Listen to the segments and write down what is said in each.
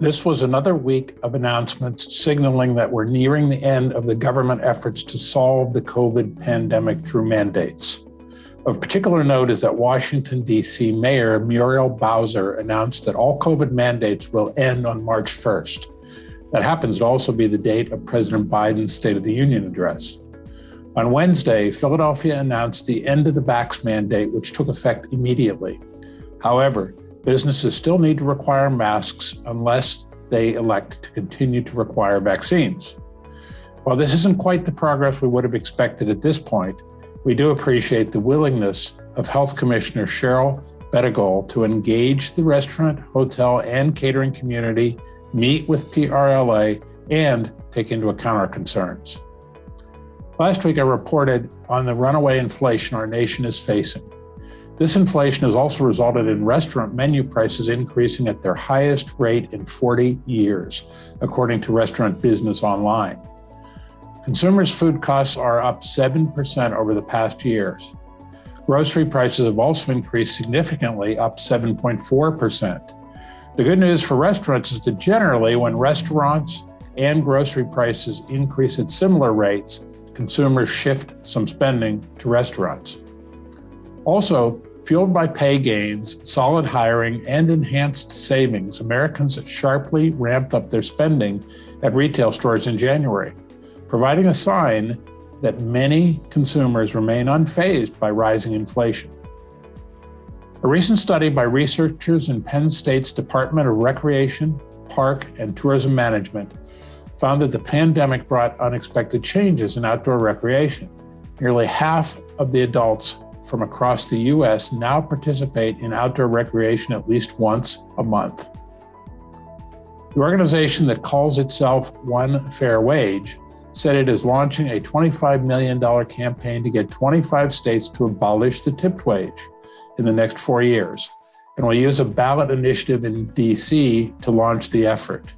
This was another week of announcements signaling that we're nearing the end of the government efforts to solve the COVID pandemic through mandates. Of particular note is that Washington, D.C. Mayor Muriel Bowser announced that all COVID mandates will end on March 1st. That happens to also be the date of President Biden's State of the Union address. On Wednesday, Philadelphia announced the end of the vax mandate, which took effect immediately. However, businesses still need to require masks unless they elect to continue to require vaccines. While this isn't quite the progress we would have expected at this point, we do appreciate the willingness of Health Commissioner Cheryl Bedegal to engage the restaurant, hotel, and catering community, meet with PRLA, and take into account our concerns. Last week, I reported on the runaway inflation our nation is facing. This inflation has also resulted in restaurant menu prices increasing at their highest rate in 40 years, according to Restaurant Business Online. Consumers' food costs are up 7% over the past years. Grocery prices have also increased significantly, up 7.4%. The good news for restaurants is that generally, when restaurants and grocery prices increase at similar rates, consumers shift some spending to restaurants. Also, fueled by pay gains, solid hiring, and enhanced savings, Americans sharply ramped up their spending at retail stores in January, providing a sign that many consumers remain unfazed by rising inflation. A recent study by researchers in Penn State's Department of Recreation, Park, and Tourism Management found that the pandemic brought unexpected changes in outdoor recreation. Nearly half of the adults from across the U.S. now participate in outdoor recreation at least once a month. The organization that calls itself One Fair Wage said it is launching a $25 million campaign to get 25 states to abolish the tipped wage in the next 4 years, and will use a ballot initiative in D.C. to launch the effort.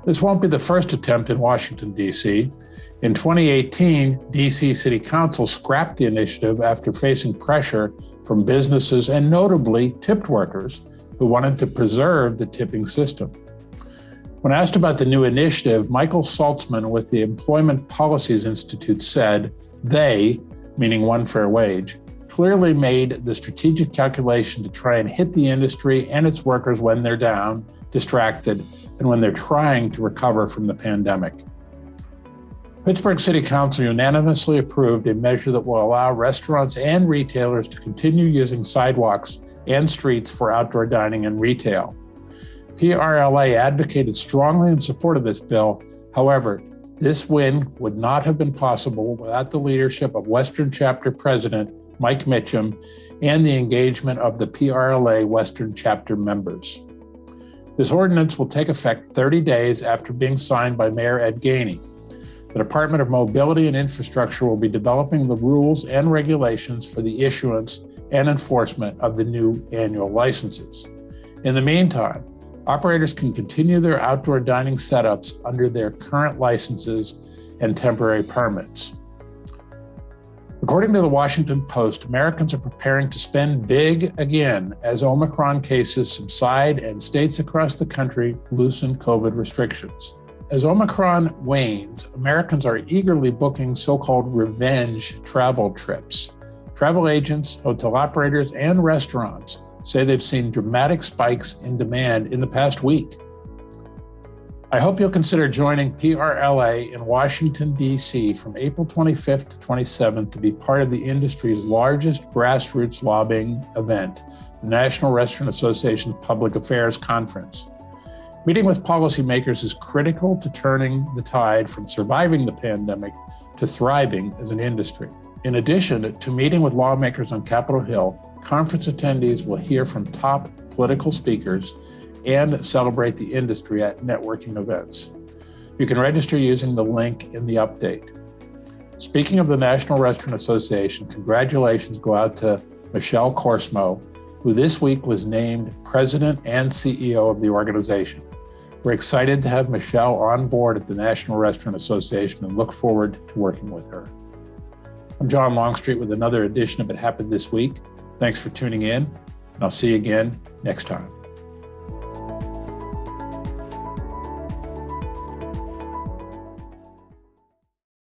This won't be the first attempt in Washington, D.C. In 2018, D.C. City Council scrapped the initiative after facing pressure from businesses and notably tipped workers who wanted to preserve the tipping system. When asked about the new initiative, Michael Saltzman with the Employment Policies Institute said they, meaning One Fair Wage, clearly made the strategic calculation to try and hit the industry and its workers when they're down, distracted, and when they're trying to recover from the pandemic. Pittsburgh City Council unanimously approved a measure that will allow restaurants and retailers to continue using sidewalks and streets for outdoor dining and retail. PRLA advocated strongly in support of this bill. However, this win would not have been possible without the leadership of Western Chapter President Mike Mitchum and the engagement of the PRLA Western Chapter members. This ordinance will take effect 30 days after being signed by Mayor Ed Gainey. The Department of Mobility and Infrastructure will be developing the rules and regulations for the issuance and enforcement of the new annual licenses. In the meantime, operators can continue their outdoor dining setups under their current licenses and temporary permits. According to the Washington Post, Americans are preparing to spend big again as Omicron cases subside and states across the country loosen COVID restrictions. As Omicron wanes, Americans are eagerly booking so-called revenge travel trips. Travel agents, hotel operators, and restaurants say they've seen dramatic spikes in demand in the past week. I hope you'll consider joining PRLA in Washington, D.C. from April 25th to 27th to be part of the industry's largest grassroots lobbying event, the National Restaurant Association's Public Affairs Conference. Meeting with policymakers is critical to turning the tide from surviving the pandemic to thriving as an industry. In addition to meeting with lawmakers on Capitol Hill, conference attendees will hear from top political speakers and celebrate the industry at networking events. You can register using the link in the update. Speaking of the National Restaurant Association, congratulations go out to Michelle Korsmo, who this week was named President and CEO of the organization. We're excited to have Michelle on board at the National Restaurant Association and look forward to working with her. I'm John Longstreet with another edition of It Happened This Week. Thanks for tuning in, and I'll see you again next time.